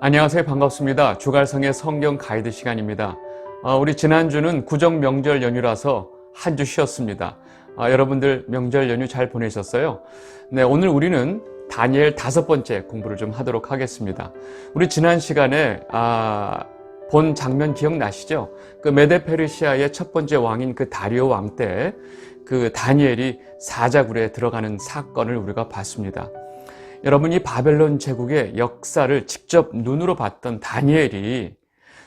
안녕하세요. 반갑습니다. 주갈성의 성경 가이드 시간입니다. 우리 지난주는 구정 명절 연휴라서 한 주 쉬었습니다. 여러분들 명절 연휴 잘 보내셨어요? 네, 오늘 우리는 다니엘 5번째 공부를 좀 하도록 하겠습니다. 우리 지난 시간에 본 장면 기억나시죠? 그 메데페르시아의 첫 번째 왕인 그 다리오 왕 때 그 다니엘이 사자굴에 들어가는 사건을 우리가 봤습니다. 여러분이 바벨론 제국의 역사를 직접 눈으로 봤던 다니엘이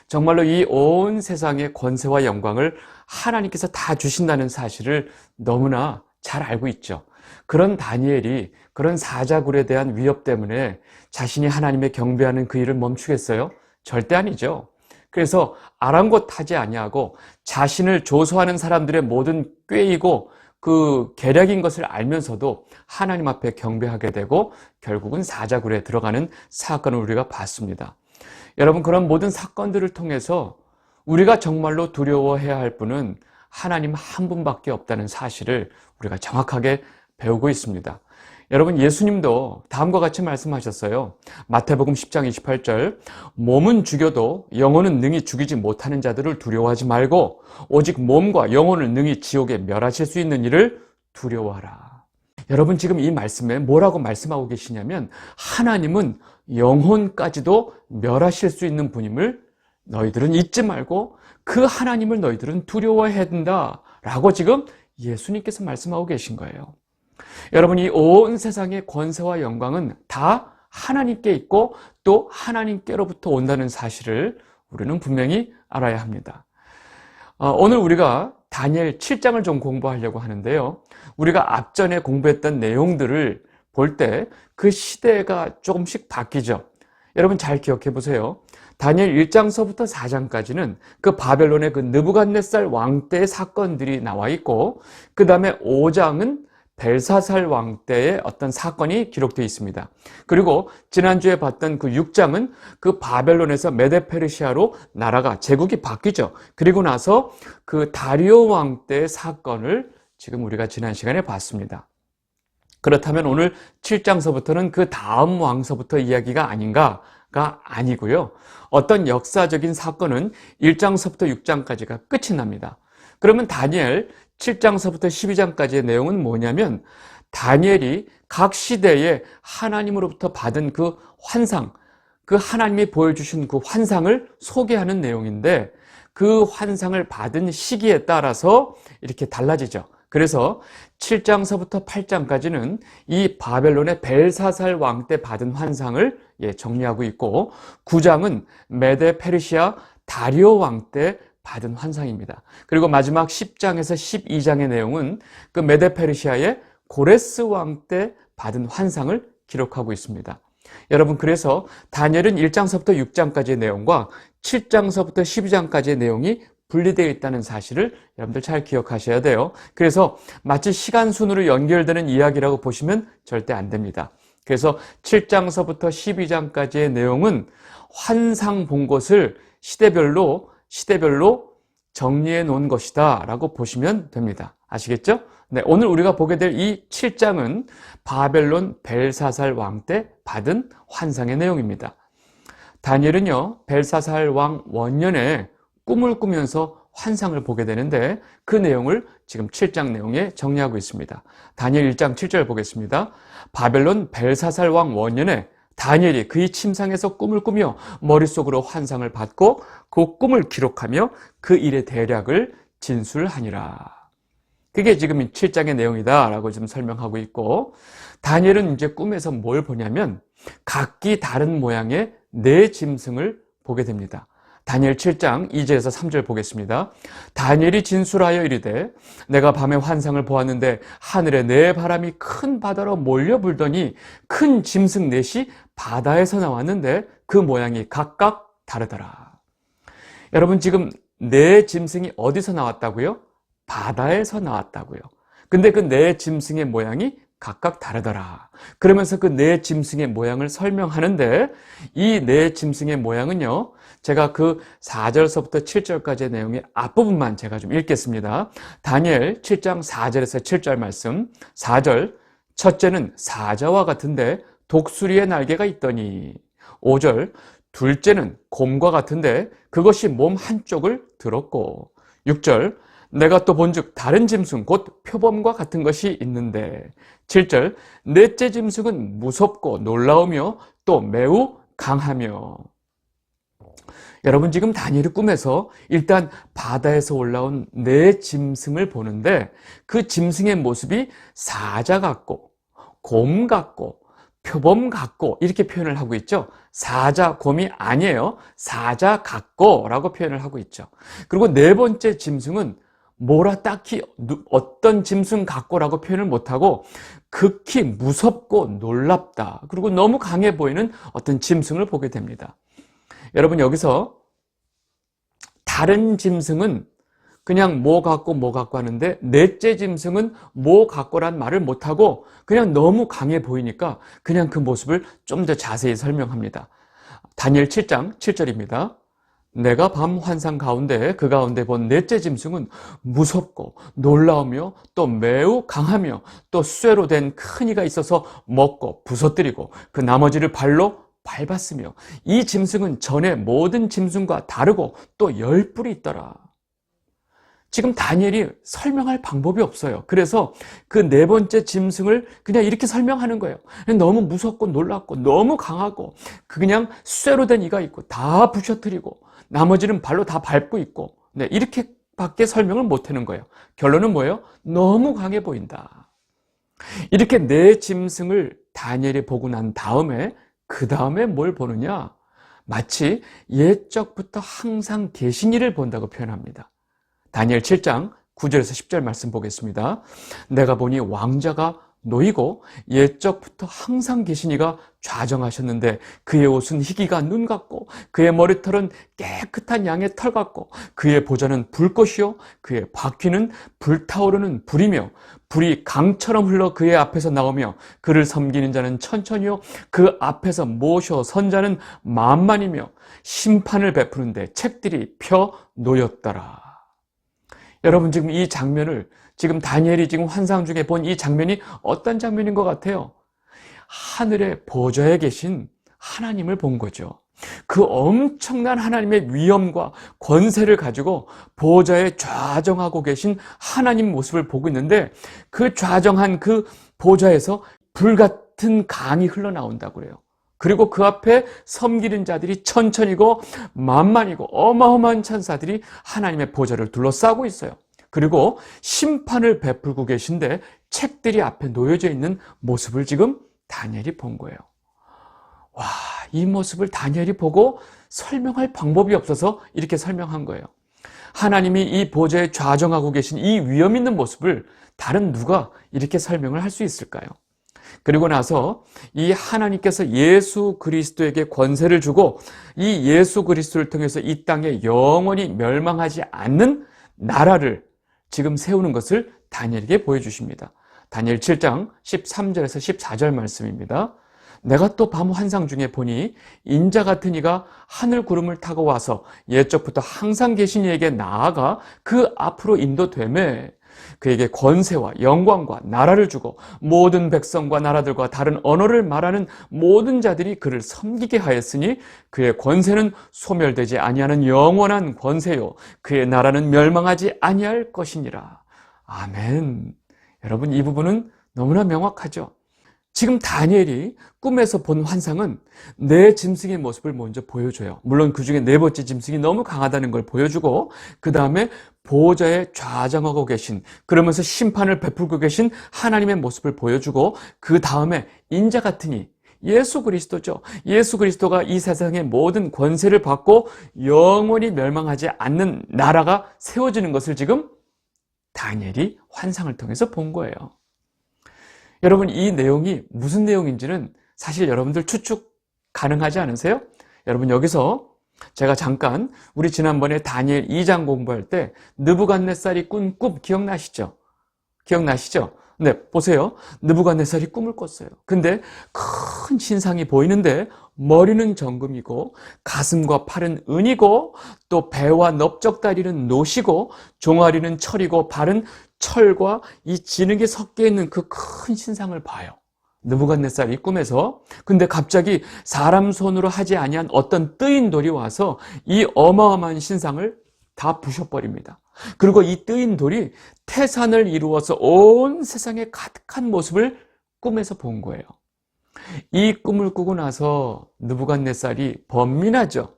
정말로 이 온 세상의 권세와 영광을 하나님께서 다 주신다는 사실을 너무나 잘 알고 있죠. 그런 다니엘이 그런 사자굴에 대한 위협 때문에 자신이 하나님의 경배하는 그 일을 멈추겠어요? 절대 아니죠. 그래서 아랑곳하지 아니하고 자신을 조소하는 사람들의 모든 꾀이고 그 계략인 것을 알면서도 하나님 앞에 경배하게 되고 결국은 사자굴에 들어가는 사건을 우리가 봤습니다. 여러분, 그런 모든 사건들을 통해서 우리가 정말로 두려워해야 할 분은 하나님 한 분밖에 없다는 사실을 우리가 정확하게 배우고 있습니다. 여러분, 예수님도 다음과 같이 말씀하셨어요. 마태복음 10장 28절, 몸은 죽여도 영혼은 능히 죽이지 못하는 자들을 두려워하지 말고 오직 몸과 영혼을 능히 지옥에 멸하실 수 있는 이를 두려워하라. 여러분, 지금 이 말씀에 뭐라고 말씀하고 계시냐면 하나님은 영혼까지도 멸하실 수 있는 분임을 너희들은 잊지 말고 그 하나님을 너희들은 두려워해야 된다라고 지금 예수님께서 말씀하고 계신 거예요. 여러분, 이 온 세상의 권세와 영광은 다 하나님께 있고 또 하나님께로부터 온다는 사실을 우리는 분명히 알아야 합니다. 오늘 우리가 다니엘 7장을 좀 공부하려고 하는데요. 우리가 앞전에 공부했던 내용들을 볼 때 그 시대가 조금씩 바뀌죠. 여러분 잘 기억해 보세요. 다니엘 1장서부터 4장까지는 그 바벨론의 그 느부갓네살 왕 때의 사건들이 나와 있고, 그 다음에 5장은 벨사살 왕 때의 어떤 사건이 기록되어 있습니다. 그리고 지난주에 봤던 그 6장은 그 바벨론에서 메데페르시아로 나라가 제국이 바뀌죠. 그리고 나서 그 다리오 왕 때의 사건을 지금 우리가 지난 시간에 봤습니다. 그렇다면 오늘 7장서부터는 그 다음 왕서부터 이야기가 아닌가가 아니고요. 어떤 역사적인 사건은 1장서부터 6장까지가 끝이 납니다. 그러면 다니엘 7장서부터 12장까지의 내용은 뭐냐면 다니엘이 각 시대에 하나님으로부터 받은 그 환상, 그 하나님이 보여주신 그 환상을 소개하는 내용인데 그 환상을 받은 시기에 따라서 이렇게 달라지죠. 그래서 7장서부터 8장까지는 이 바벨론의 벨사살 왕 때 받은 환상을 정리하고 있고, 9장은 메데페르시아 다리오 왕 때 받은 환상입니다. 그리고 마지막 10장에서 12장의 내용은 그 메데페르시아의 고레스 왕 때 받은 환상을 기록하고 있습니다. 여러분, 그래서 다니엘은 1장서부터 6장까지의 내용과 7장서부터 12장까지의 내용이 분리되어 있다는 사실을 여러분들 잘 기억하셔야 돼요. 그래서 마치 시간 순으로 연결되는 이야기라고 보시면 절대 안 됩니다. 그래서 7장서부터 12장까지의 내용은 환상 본 것을 시대별로 정리해 놓은 것이다 라고 보시면 됩니다. 아시겠죠? 네, 오늘 우리가 보게 될 이 7장은 바벨론 벨사살 왕 때 받은 환상의 내용입니다. 다니엘은요, 벨사살 왕 원년에 꿈을 꾸면서 환상을 보게 되는데 그 내용을 지금 7장 내용에 정리하고 있습니다. 다니엘 1장 7절 보겠습니다. 바벨론 벨사살 왕 원년에 다니엘이 그의 침상에서 꿈을 꾸며 머릿속으로 환상을 받고 그 꿈을 기록하며 그 일의 대략을 진술하니라. 그게 지금 7장의 내용이다 라고 지금 설명하고 있고, 다니엘은 이제 꿈에서 뭘 보냐면 각기 다른 모양의 4짐승을 보게 됩니다. 다니엘 7장 2절에서 3절 보겠습니다. 다니엘이 진술하여 이르되 내가 밤에 환상을 보았는데 하늘에 네 바람이 큰 바다로 몰려 불더니 큰 짐승 넷이 바다에서 나왔는데 그 모양이 각각 다르더라. 여러분, 지금 네 짐승이 어디서 나왔다고요? 바다에서 나왔다고요. 근데 그 네 짐승의 모양이 각각 다르더라. 그러면서 그 네 짐승의 모양을 설명하는데 이 네 짐승의 모양은요, 제가 그 4절서부터 7절까지의 내용의 앞부분만 제가 좀 읽겠습니다. 다니엘 7장 4절에서 7절 말씀. 4절, 첫째는 사자와 같은데 독수리의 날개가 있더니. 5절, 둘째는 곰과 같은데 그것이 몸 한쪽을 들었고 6절 내가 또 본즉 다른 짐승 곧 표범과 같은 것이 있는데 7절 넷째 짐승은 무섭고 놀라우며 또 매우 강하며 여러분 지금 다니엘이 꿈에서 일단 바다에서 올라온 네 짐승을 보는데 그 짐승의 모습이 사자 같고 곰 같고 표범 같고 이렇게 표현을 하고 있죠. 사자, 곰이 아니에요. 사자 같고 라고 표현을 하고 있죠. 그리고 네 번째 짐승은 뭐라 딱히 어떤 짐승 같고라고 표현을 못하고 극히 무섭고 놀랍다. 그리고 너무 강해 보이는 어떤 짐승을 보게 됩니다. 여러분 여기서 다른 짐승은 그냥 뭐 같고 하는데 넷째 짐승은 뭐 같고란 말을 못하고 그냥 너무 강해 보이니까 그냥 그 모습을 좀 더 자세히 설명합니다. 다니엘 7장 7절입니다. 내가 밤 환상 가운데 그 가운데 본 넷째 짐승은 무섭고 놀라우며 또 매우 강하며 또 쇠로 된 큰 이가 있어서 먹고 부서뜨리고 그 나머지를 발로 밟았으며 이 짐승은 전에 모든 짐승과 다르고 또 10뿔이 있더라. 지금 다니엘이 설명할 방법이 없어요. 그래서 그 네 번째 짐승을 그냥 이렇게 설명하는 거예요. 너무 무섭고 놀랍고 너무 강하고 그냥 쇠로 된 이가 있고 다 부셔뜨리고 나머지는 발로 다 밟고 있고 이렇게밖에 설명을 못하는 거예요. 결론은 뭐예요? 너무 강해 보인다. 이렇게 네 짐승을 다니엘이 보고 난 다음에 그 다음에 뭘 보느냐? 마치 옛적부터 항상 계신 이를 본다고 표현합니다. 다니엘 7장 9절에서 10절 말씀 보겠습니다. 내가 보니 왕자가 놓이고 옛적부터 항상 계신 이가 좌정하셨는데 그의 옷은 희기가 눈 같고 그의 머리털은 깨끗한 양의 털 같고 그의 보좌는 불꽃이요 그의 바퀴는 불타오르는 불이며 불이 강처럼 흘러 그의 앞에서 나오며 그를 섬기는 자는 천천히요 그 앞에서 모셔 선 자는 만만이며 심판을 베푸는데 책들이 펴 놓였더라. 여러분 지금 이 장면을 지금 다니엘이 지금 환상 중에 본 이 장면이 어떤 장면인 것 같아요? 하늘의 보좌에 계신 하나님을 본 거죠. 그 엄청난 하나님의 위엄과 권세를 가지고 보좌에 좌정하고 계신 하나님 모습을 보고 있는데 그 좌정한 그 보좌에서 불같은 강이 흘러나온다고 그래요. 그리고 그 앞에 섬기는 자들이 천천히고 만만이고 어마어마한 천사들이 하나님의 보좌를 둘러싸고 있어요. 그리고 심판을 베풀고 계신데 책들이 앞에 놓여져 있는 모습을 지금 다니엘이 본 거예요. 와, 이 모습을 다니엘이 보고 설명할 방법이 없어서 이렇게 설명한 거예요. 하나님이 이 보좌에 좌정하고 계신 이 위엄 있는 모습을 다른 누가 이렇게 설명을 할 수 있을까요? 그리고 나서 이 하나님께서 예수 그리스도에게 권세를 주고 이 예수 그리스도를 통해서 이 땅에 영원히 멸망하지 않는 나라를 지금 세우는 것을 다니엘에게 보여주십니다. 다니엘 7장 13절에서 14절 말씀입니다. 내가 또 밤 환상 중에 보니 인자 같은 이가 하늘 구름을 타고 와서 옛적부터 항상 계신 이에게 나아가 그 앞으로 인도되매 그에게 권세와 영광과 나라를 주고 모든 백성과 나라들과 다른 언어를 말하는 모든 자들이 그를 섬기게 하였으니 그의 권세는 소멸되지 아니하는 영원한 권세요 그의 나라는 멸망하지 아니할 것이니라. 아멘. 여러분 이 부분은 너무나 명확하죠. 지금 다니엘이 꿈에서 본 환상은 네 짐승의 모습을 먼저 보여줘요. 물론 그 중에 네 번째 짐승이 너무 강하다는 걸 보여주고 그 다음에 보좌에 좌정하고 계신 그러면서 심판을 베풀고 계신 하나님의 모습을 보여주고 그 다음에 인자 같으니 예수 그리스도죠. 예수 그리스도가 이 세상의 모든 권세를 받고 영원히 멸망하지 않는 나라가 세워지는 것을 지금 다니엘이 환상을 통해서 본 거예요. 여러분 이 내용이 무슨 내용인지는 사실 여러분들 추측 가능하지 않으세요? 여러분 여기서 제가 잠깐 우리 지난번에 다니엘 2장 공부할 때 느부갓네살이 꾼 꿈 기억나시죠? 기억나시죠? 네, 보세요. 느부갓네살이 꿈을 꿨어요. 근데 큰 신상이 보이는데 머리는 정금이고 가슴과 팔은 은이고 또 배와 넓적다리는 노시고 종아리는 철이고 발은 철과 이 진흙이 섞여 있는 그 큰 신상을 봐요. 느부갓네살이 꿈에서. 근데 갑자기 사람 손으로 하지 아니한 어떤 뜨인 돌이 와서 이 어마어마한 신상을 다 부셔버립니다. 그리고 이 뜨인 돌이 태산을 이루어서 온 세상에 가득한 모습을 꿈에서 본 거예요. 이 꿈을 꾸고 나서 느부갓네살이 번민하죠.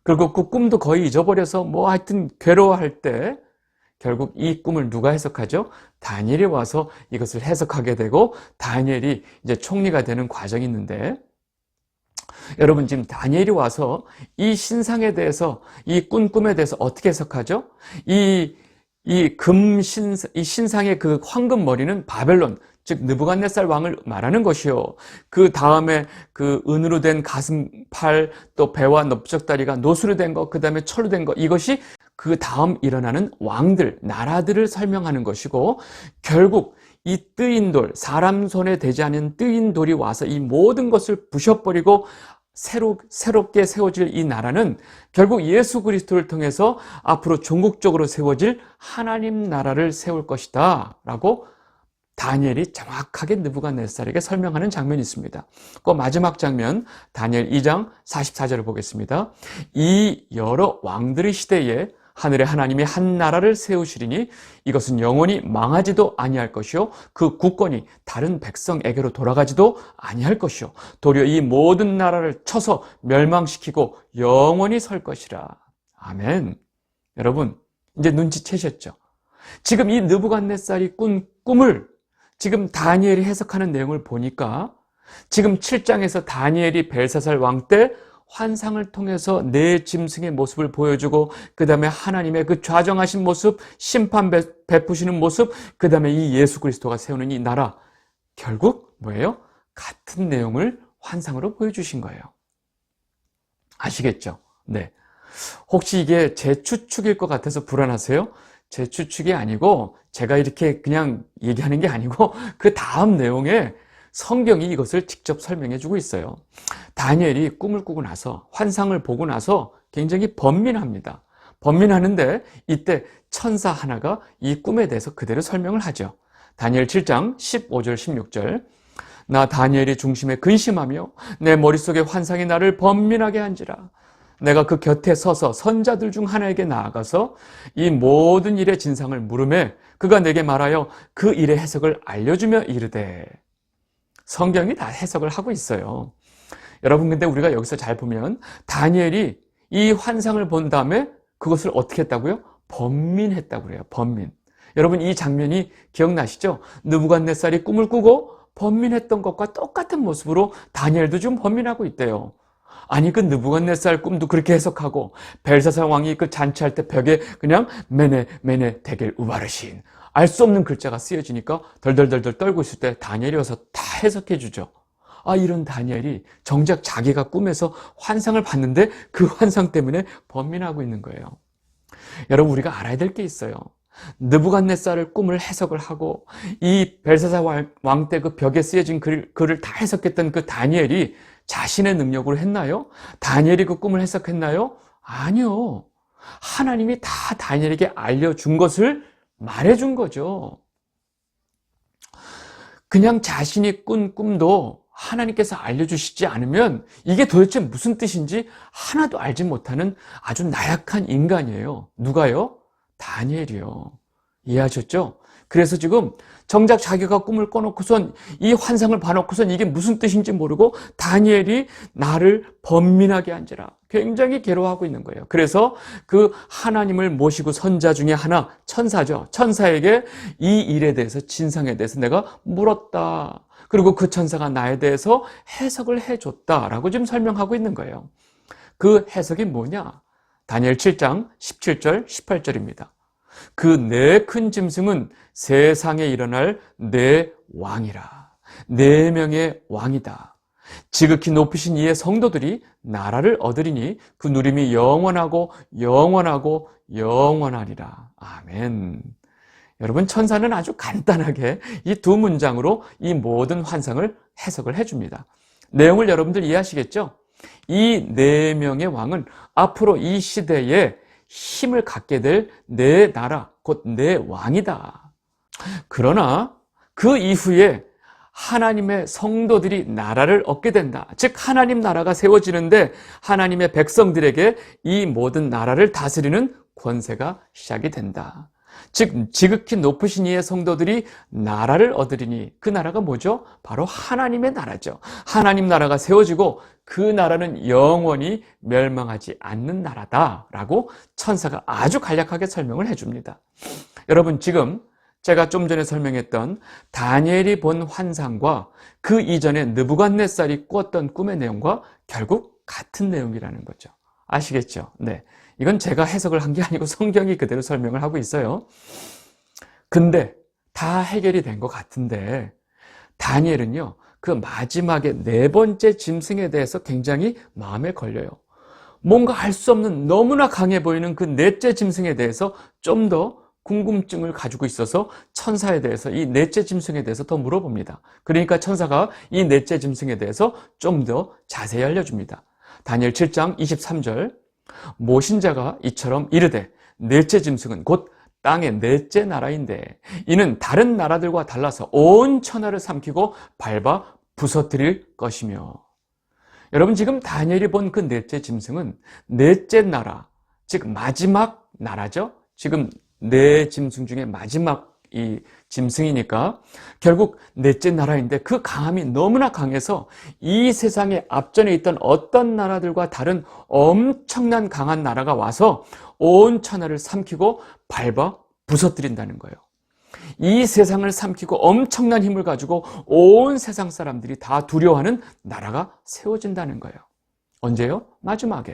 그리고 그 꿈도 거의 잊어버려서 하여튼 괴로워할 때 결국 이 꿈을 누가 해석하죠? 다니엘이 와서 이것을 해석하게 되고 다니엘이 이제 총리가 되는 과정이 있는데, 여러분 지금 다니엘이 와서 이 신상에 대해서, 이 꿈에 대해서 어떻게 해석하죠? 이 신상의 그 황금 머리는 바벨론, 즉 느부갓네살 왕을 말하는 것이요. 그 다음에 그 은으로 된 가슴, 팔, 또 배와 넓적다리가 노수로 된 것, 그 다음에 철로 된 것, 이것이 그 다음 일어나는 왕들, 나라들을 설명하는 것이고, 결국 이 뜨인 돌, 사람 손에 대지 않은 뜨인 돌이 와서 이 모든 것을 부셔버리고 새롭게 세워질 이 나라는 결국 예수 그리스도를 통해서 앞으로 종국적으로 세워질 하나님 나라를 세울 것이다 라고 다니엘이 정확하게 느부갓네살에게 설명하는 장면이 있습니다. 그 마지막 장면, 다니엘 2장 44절을 보겠습니다. 이 여러 왕들의 시대에 하늘의 하나님이 한 나라를 세우시리니 이것은 영원히 망하지도 아니할 것이요 그 국권이 다른 백성에게로 돌아가지도 아니할 것이요 도리어 이 모든 나라를 쳐서 멸망시키고 영원히 설 것이라. 아멘. 여러분 이제 눈치채셨죠? 지금 이 느부갓네살이 꾼 꿈을 지금 다니엘이 해석하는 내용을 보니까 지금 7장에서 다니엘이 벨사살 왕 때 환상을 통해서 네 짐승의 모습을 보여주고, 그 다음에 하나님의 그 좌정하신 모습, 심판 베푸시는 모습, 그 다음에 이 예수 그리스도가 세우는 이 나라, 결국 뭐예요? 같은 내용을 환상으로 보여주신 거예요. 아시겠죠? 네. 혹시 이게 제 추측일 것 같아서 불안하세요? 제 추측이 아니고 제가 이렇게 그냥 얘기하는 게 아니고 그 다음 내용에 성경이 이것을 직접 설명해 주고 있어요. 다니엘이 꿈을 꾸고 나서, 환상을 보고 나서 굉장히 번민합니다. 번민하는데 이때 천사 하나가 이 꿈에 대해서 그대로 설명을 하죠. 다니엘 7장 15절 16절. 나 다니엘이 중심에 근심하며 내 머릿속에 환상이 나를 번민하게 한지라. 내가 그 곁에 서서 선자들 중 하나에게 나아가서 이 모든 일의 진상을 물으매 그가 내게 말하여 그 일의 해석을 알려주며 이르되. 성경이 다 해석을 하고 있어요. 여러분 근데 우리가 여기서 잘 보면 다니엘이 이 환상을 본 다음에 그것을 어떻게 했다고요? 번민했다고 그래요. 번민. 여러분 이 장면이 기억나시죠? 느부갓네살이 꿈을 꾸고 번민했던 것과 똑같은 모습으로 다니엘도 지금 번민하고 있대요. 아니 그 느부갓네살 꿈도 그렇게 해석하고 벨사살 왕이 그 잔치할 때 벽에 그냥 메네 데겔 우바르신 알 수 없는 글자가 쓰여지니까 덜덜덜덜 떨고 있을 때 다니엘이 와서 다 해석해 주죠. 아, 이런 다니엘이 정작 자기가 꿈에서 환상을 봤는데 그 환상 때문에 번민하고 있는 거예요. 여러분 우리가 알아야 될 게 있어요. 느부갓네살을 꿈을 해석을 하고 이 벨사살 왕 때 그 벽에 쓰여진 글을 다 해석했던 그 다니엘이 자신의 능력으로 했나요? 다니엘이 그 꿈을 해석했나요? 아니요. 하나님이 다 다니엘에게 알려준 것을 말해준 거죠. 그냥 자신이 꾼 꿈도 하나님께서 알려주시지 않으면 이게 도대체 무슨 뜻인지 하나도 알지 못하는 아주 나약한 인간이에요. 누가요? 다니엘이요. 이해하셨죠? 그래서 지금 정작 자기가 꿈을 꿔놓고선 이 환상을 봐놓고선 이게 무슨 뜻인지 모르고 다니엘이 나를 번민하게 한지라 굉장히 괴로워하고 있는 거예요. 그래서 그 하나님을 모시고 선자 중에 하나, 천사죠. 천사에게 이 일에 대해서, 진상에 대해서 내가 물었다. 그리고 그 천사가 나에 대해서 해석을 해줬다라고 지금 설명하고 있는 거예요. 그 해석이 뭐냐? 다니엘 7장 17절 18절입니다. 그 네 큰 짐승은 세상에 일어날 네 왕이라. 4명의 왕이다. 지극히 높으신 이의 성도들이 나라를 얻으리니 그 누림이 영원하고 영원하고 영원하리라. 아멘. 여러분 천사는 아주 간단하게 이 두 문장으로 이 모든 환상을 해석을 해줍니다. 내용을 여러분들 이해하시겠죠? 이 4명의 왕은 앞으로 이 시대에 힘을 갖게 될 네 나라, 곧 네 왕이다. 그러나 그 이후에 하나님의 성도들이 나라를 얻게 된다. 즉 하나님 나라가 세워지는데 하나님의 백성들에게 이 모든 나라를 다스리는 권세가 시작이 된다. 즉 지극히 높으신 이의 성도들이 나라를 얻으리니 그 나라가 뭐죠? 바로 하나님의 나라죠. 하나님 나라가 세워지고 그 나라는 영원히 멸망하지 않는 나라다라고 천사가 아주 간략하게 설명을 해줍니다. 여러분 지금 제가 좀 전에 설명했던 다니엘이 본 환상과 그 이전에 느부갓네살이 꾸었던 꿈의 내용과 결국 같은 내용이라는 거죠. 아시겠죠? 네. 이건 제가 해석을 한 게 아니고 성경이 그대로 설명을 하고 있어요. 근데 다 해결이 된 것 같은데 다니엘은요, 그 마지막에 네 번째 짐승에 대해서 굉장히 마음에 걸려요. 뭔가 알 수 없는 너무나 강해 보이는 그 넷째 짐승에 대해서 좀 더 궁금증을 가지고 있어서 천사에 대해서 이 넷째 짐승에 대해서 더 물어봅니다. 그러니까 천사가 이 넷째 짐승에 대해서 좀 더 자세히 알려줍니다. 다니엘 7장 23절 모신자가 이처럼 이르되 넷째 짐승은 곧 땅의 넷째 나라인데 이는 다른 나라들과 달라서 온 천하를 삼키고 밟아 부서뜨릴 것이며. 여러분 지금 다니엘이 본 그 넷째 짐승은 넷째 나라, 즉 마지막 나라죠. 지금 네 짐승 중에 마지막 이 짐승이니까 결국 넷째 나라인데 그 강함이 너무나 강해서 이 세상에 앞전에 있던 어떤 나라들과 다른 엄청난 강한 나라가 와서 온 천하를 삼키고 밟아 부서뜨린다는 거예요. 이 세상을 삼키고 엄청난 힘을 가지고 온 세상 사람들이 다 두려워하는 나라가 세워진다는 거예요. 언제요? 마지막에.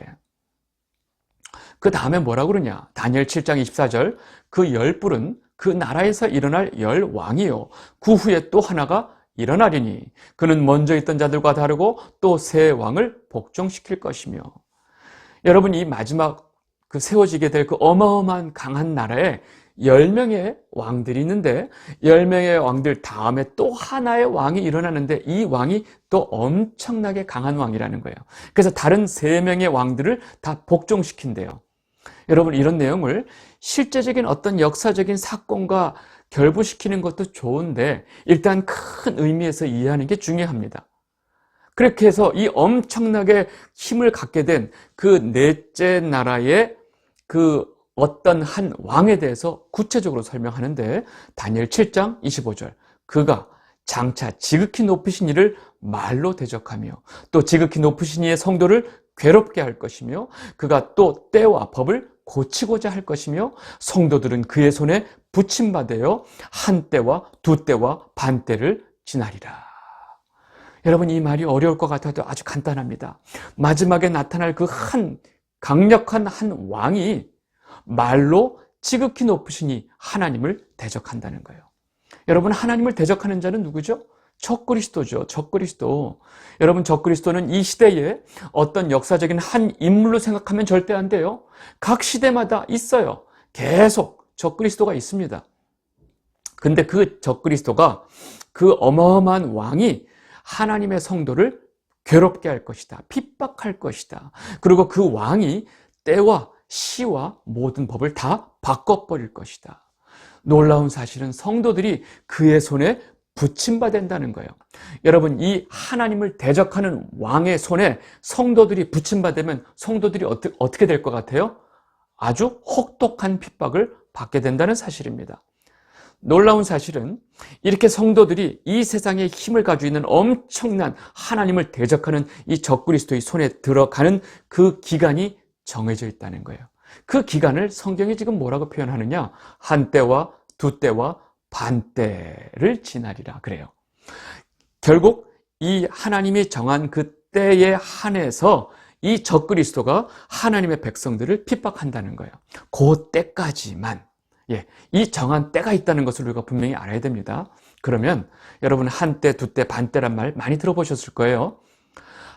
그 다음에 뭐라고 그러냐? 다니엘 7장 24절 그 열불은 그 나라에서 일어날 열왕이요 그 후에 또 하나가 일어나리니 그는 먼저 있던 자들과 다르고 또 새 왕을 복종시킬 것이며. 여러분 이 마지막 그 세워지게 될 그 어마어마한 강한 나라에 10명의 왕들이 있는데 10명의 왕들 다음에 또 하나의 왕이 일어나는데 이 왕이 또 엄청나게 강한 왕이라는 거예요. 그래서 다른 3명의 왕들을 다 복종시킨대요. 여러분 이런 내용을 실제적인 어떤 역사적인 사건과 결부시키는 것도 좋은데 일단 큰 의미에서 이해하는 게 중요합니다. 그렇게 해서 이 엄청나게 힘을 갖게 된 그 넷째 나라의 그 어떤 한 왕에 대해서 구체적으로 설명하는데 다니엘 7장 25절 그가 장차 지극히 높으신 이를 말로 대적하며 또 지극히 높으신 이의 성도를 괴롭게 할 것이며 그가 또 때와 법을 고치고자 할 것이며 성도들은 그의 손에 붙임받아요 한 때와 두 때와 반 때를 지나리라. 여러분 이 말이 어려울 것 같아도 아주 간단합니다. 마지막에 나타날 그 강력한 한 왕이 말로 지극히 높으시니 하나님을 대적한다는 거예요. 여러분 하나님을 대적하는 자는 누구죠? 적그리스도죠. 적그리스도. 여러분 적그리스도는 이 시대에 어떤 역사적인 한 인물로 생각하면 절대 안 돼요. 각 시대마다 있어요. 계속 적그리스도가 있습니다. 근데 그 적그리스도가 그 어마어마한 왕이 하나님의 성도를 괴롭게 할 것이다. 핍박할 것이다. 그리고 그 왕이 때와 시와 모든 법을 다 바꿔버릴 것이다. 놀라운 사실은 성도들이 그의 손에 붙임받는다는 거예요. 여러분 이 하나님을 대적하는 왕의 손에 성도들이 붙임받으면 성도들이 어떻게 될 것 같아요? 아주 혹독한 핍박을 받게 된다는 사실입니다. 놀라운 사실은 이렇게 성도들이 이 세상에 힘을 가지고 있는 엄청난 하나님을 대적하는 이 적그리스도의 손에 들어가는 그 기간이 정해져 있다는 거예요. 그 기간을 성경이 지금 뭐라고 표현하느냐? 한 때와 두 때와 반 때를 지나리라 그래요. 결국 이 하나님이 정한 그 때에 한해서 이 적그리스도가 하나님의 백성들을 핍박한다는 거예요. 그 때까지만 이 정한 때가 있다는 것을 우리가 분명히 알아야 됩니다. 그러면 여러분 한 때, 두 때, 반 때란 말 많이 들어보셨을 거예요.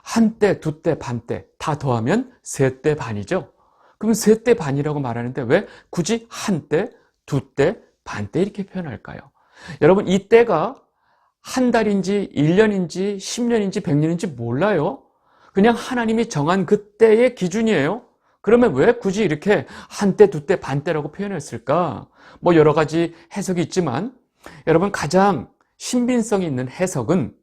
한 때, 두 때, 반 때 다 더하면 세 때 반이죠. 그럼 세 때 반이라고 말하는데 왜 굳이 한 때, 두 때, 반 때 이렇게 표현할까요? 여러분 이 때가 한 달인지 1년인지 10년인지 100년인지 몰라요. 그냥 하나님이 정한 그 때의 기준이에요. 그러면 왜 굳이 이렇게 한 때, 두 때, 반 때라고 표현했을까? 뭐 여러 가지 해석이 있지만 여러분 가장 신빙성이 있는 해석은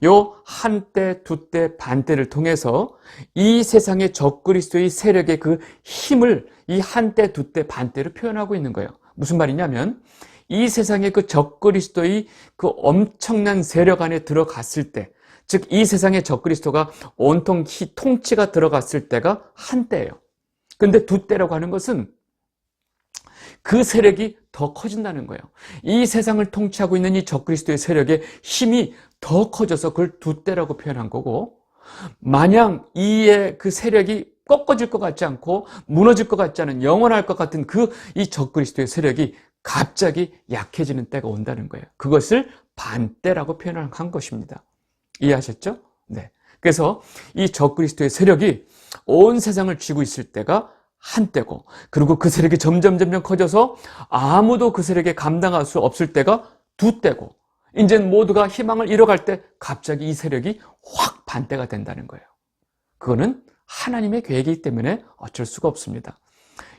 요 한때, 두때, 반때를 통해서 이 세상의 적그리스도의 세력의 그 힘을 이 한때, 두때, 반때로 표현하고 있는 거예요. 무슨 말이냐면 이 세상의 그 적그리스도의 그 엄청난 세력 안에 들어갔을 때, 즉 이 세상의 적그리스도가 온통 통치가 들어갔을 때가 한때예요. 근데 두때라고 하는 것은 그 세력이 더 커진다는 거예요. 이 세상을 통치하고 있는 이 적그리스도의 세력의 힘이 더 커져서 그걸 두때라고 표현한 거고, 마냥 이의 그 세력이 꺾어질 것 같지 않고 무너질 것 같지 않은 영원할 것 같은 그 이 적그리스도의 세력이 갑자기 약해지는 때가 온다는 거예요. 그것을 반때라고 표현한 것입니다. 이해하셨죠? 네. 그래서 이 적그리스도의 세력이 온 세상을 쥐고 있을 때가 한때고, 그리고 그 세력이 점점 커져서 아무도 그 세력에 감당할 수 없을 때가 두때고, 이제 모두가 희망을 잃어갈 때 갑자기 이 세력이 확 반때가 된다는 거예요. 그거는 하나님의 계획이기 때문에 어쩔 수가 없습니다.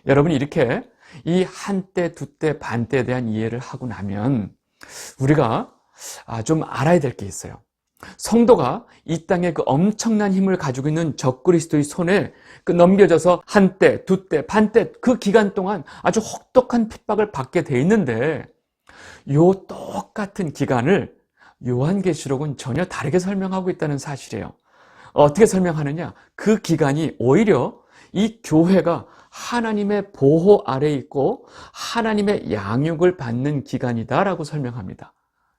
여러분, 이렇게 이 한때, 두때, 반때에 대한 이해를 하고 나면 우리가 좀 알아야 될 게 있어요. 성도가 이 땅에 그 엄청난 힘을 가지고 있는 적그리스도의 손에 그 넘겨져서 한때, 두때, 반때 그 기간 동안 아주 혹독한 핍박을 받게 돼 있는데, 요 똑같은 기간을 요한계시록은 전혀 다르게 설명하고 있다는 사실이에요. 어떻게 설명하느냐? 그 기간이 오히려 이 교회가 하나님의 보호 아래에 있고 하나님의 양육을 받는 기간이다라고 설명합니다.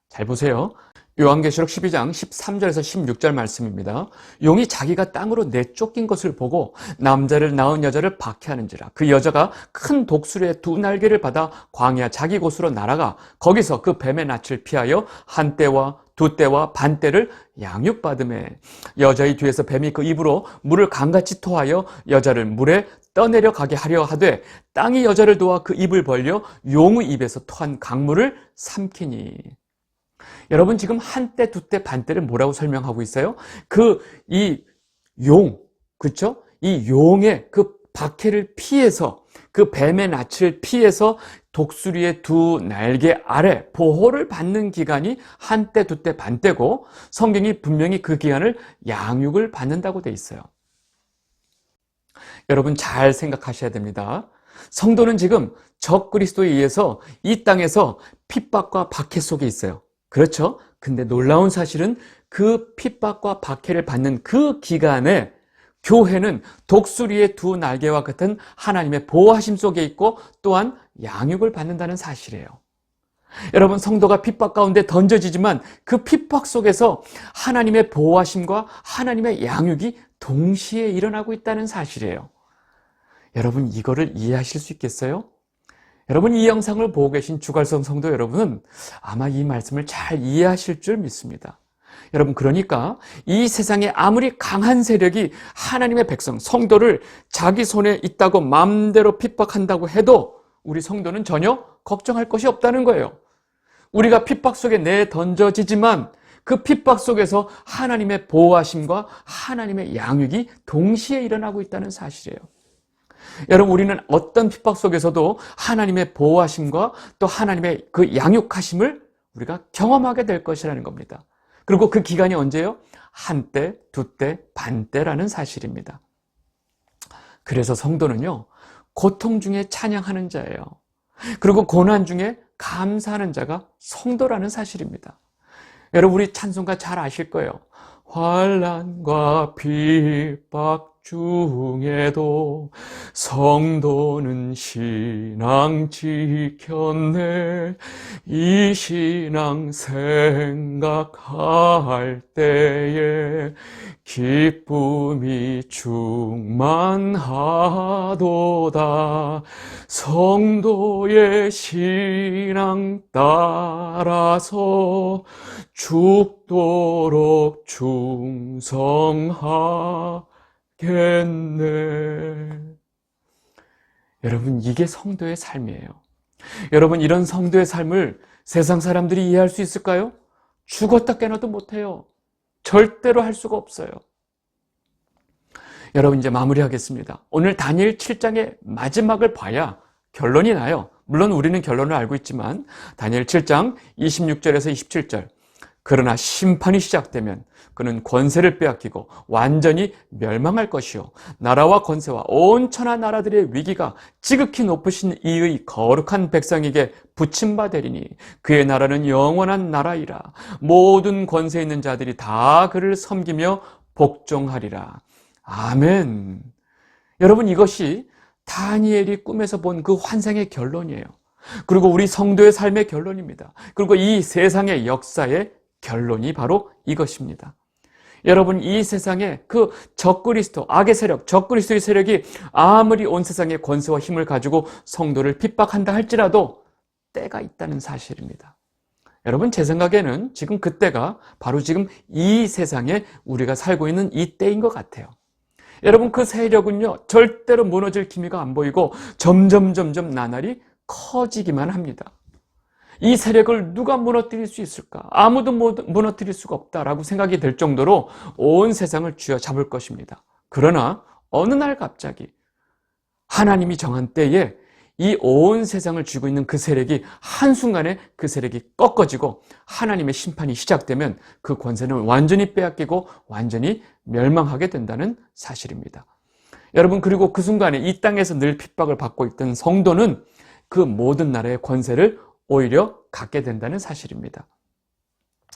잘 보세요. 요한계시록 12장 13절에서 16절 말씀입니다. 용이 자기가 땅으로 내쫓긴 것을 보고 남자를 낳은 여자를 박해하는지라. 그 여자가 큰 독수리의 두 날개를 받아 광야 자기 곳으로 날아가 거기서 그 뱀의 낯을 피하여 한때와 두때와 반때를 양육받으매, 여자의 뒤에서 뱀이 그 입으로 물을 강같이 토하여 여자를 물에 떠내려 가게 하려 하되 땅이 여자를 도와 그 입을 벌려 용의 입에서 토한 강물을 삼키니. 여러분, 지금 한때, 두때, 반때를 뭐라고 설명하고 있어요? 이 용, 그렇죠? 이 용의 그 박해를 피해서, 그 뱀의 낯을 피해서 독수리의 두 날개 아래 보호를 받는 기간이 한때, 두때, 반때고, 성경이 분명히 그 기간을 양육을 받는다고 돼 있어요. 여러분, 잘 생각하셔야 됩니다. 성도는 지금 적그리스도에 의해서 이 땅에서 핍박과 박해 속에 있어요. 그렇죠? 근데 놀라운 사실은 그 핍박과 박해를 받는 그 기간에 교회는 독수리의 두 날개와 같은 하나님의 보호하심 속에 있고 또한 양육을 받는다는 사실이에요. 여러분, 성도가 핍박 가운데 던져지지만 그 핍박 속에서 하나님의 보호하심과 하나님의 양육이 동시에 일어나고 있다는 사실이에요. 여러분, 이거를 이해하실 수 있겠어요? 여러분, 이 영상을 보고 계신 주갈성 성도 여러분은 아마 이 말씀을 잘 이해하실 줄 믿습니다. 여러분, 그러니까 이 세상에 아무리 강한 세력이 하나님의 백성, 성도를 자기 손에 있다고 마음대로 핍박한다고 해도 우리 성도는 전혀 걱정할 것이 없다는 거예요. 우리가 핍박 속에 내던져지지만 그 핍박 속에서 하나님의 보호하심과 하나님의 양육이 동시에 일어나고 있다는 사실이에요. 여러분, 우리는 어떤 핍박 속에서도 하나님의 보호하심과 또 하나님의 그 양육하심을 우리가 경험하게 될 것이라는 겁니다. 그리고 그 기간이 언제요? 한때, 두때, 반때라는 사실입니다. 그래서 성도는요, 고통 중에 찬양하는 자예요. 그리고 고난 중에 감사하는 자가 성도라는 사실입니다. 여러분, 우리 찬송가 잘 아실 거예요. 환난과 핍박 중에도 성도는 신앙 지켰네. 이 신앙 생각할 때에 기쁨이 충만하도다. 성도의 신앙 따라서 죽도록 충성하겠네. 여러분, 이게 성도의 삶이에요. 여러분, 이런 성도의 삶을 세상 사람들이 이해할 수 있을까요? 죽었다 깨어나도 못해요. 절대로 할 수가 없어요. 여러분, 이제 마무리하겠습니다. 오늘 다니엘 7장의 마지막을 봐야 결론이 나요. 물론 우리는 결론을 알고 있지만 다니엘 7장 26절에서 27절, 그러나 심판이 시작되면 그는 권세를 빼앗기고 완전히 멸망할 것이요 나라와 권세와 온 천하 나라들의 위기가 지극히 높으신 이의 거룩한 백성에게 붙임바 되리니 그의 나라는 영원한 나라이라. 모든 권세 있는 자들이 다 그를 섬기며 복종하리라. 아멘. 여러분, 이것이 다니엘이 꿈에서 본 그 환상의 결론이에요. 그리고 우리 성도의 삶의 결론입니다. 그리고 이 세상의 역사의 결론이 바로 이것입니다. 여러분, 이 세상에 그 적그리스도, 악의 세력, 적그리스도의 세력이 아무리 온 세상의 권세와 힘을 가지고 성도를 핍박한다 할지라도 때가 있다는 사실입니다. 여러분, 제 생각에는 지금 그때가 바로 지금 이 세상에 우리가 살고 있는 이 때인 것 같아요. 여러분, 그 세력은요, 절대로 무너질 기미가 안 보이고 점점 나날이 커지기만 합니다. 이 세력을 누가 무너뜨릴 수 있을까? 아무도 무너뜨릴 수가 없다라고 생각이 될 정도로 온 세상을 쥐어잡을 것입니다. 그러나 어느 날 갑자기 하나님이 정한 때에 이 온 세상을 쥐고 있는 그 세력이 한순간에 그 세력이 꺾어지고 하나님의 심판이 시작되면 그 권세는 완전히 빼앗기고 완전히 멸망하게 된다는 사실입니다. 여러분, 그리고 그 순간에 이 땅에서 늘 핍박을 받고 있던 성도는 그 모든 나라의 권세를 오히려 갖게 된다는 사실입니다.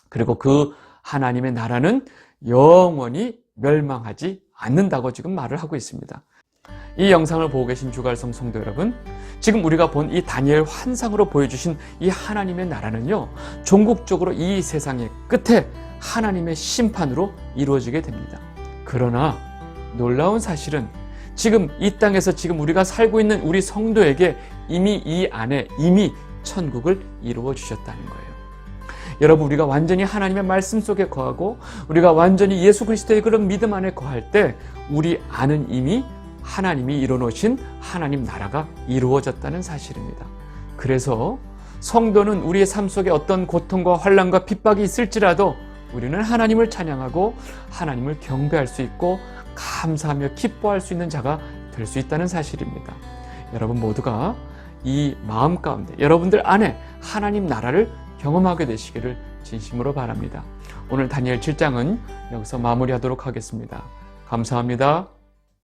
그리고 그 하나님의 나라는 영원히 멸망하지 않는다고 지금 말을 하고 있습니다. 이 영상을 보고 계신 주갈성 성도 여러분, 지금 우리가 본 이 다니엘 환상으로 보여주신 이 하나님의 나라는요, 종국적으로 이 세상의 끝에 하나님의 심판으로 이루어지게 됩니다. 그러나 놀라운 사실은 지금 이 땅에서 지금 우리가 살고 있는 우리 성도에게 이미 이 안에 천국을 이루어 주셨다는 거예요. 여러분, 우리가 완전히 하나님의 말씀 속에 거하고 우리가 완전히 예수 그리스도의 그런 믿음 안에 거할 때 우리 안은 이미 하나님이 이뤄놓으신 하나님 나라가 이루어졌다는 사실입니다. 그래서 성도는 우리의 삶 속에 어떤 고통과 환난과 핍박이 있을지라도 우리는 하나님을 찬양하고 하나님을 경배할 수 있고 감사하며 기뻐할 수 있는 자가 될 수 있다는 사실입니다. 여러분 모두가 이 마음 가운데 여러분들 안에 하나님 나라를 경험하게 되시기를 진심으로 바랍니다. 오늘 다니엘 7장은 여기서 마무리하도록 하겠습니다. 감사합니다.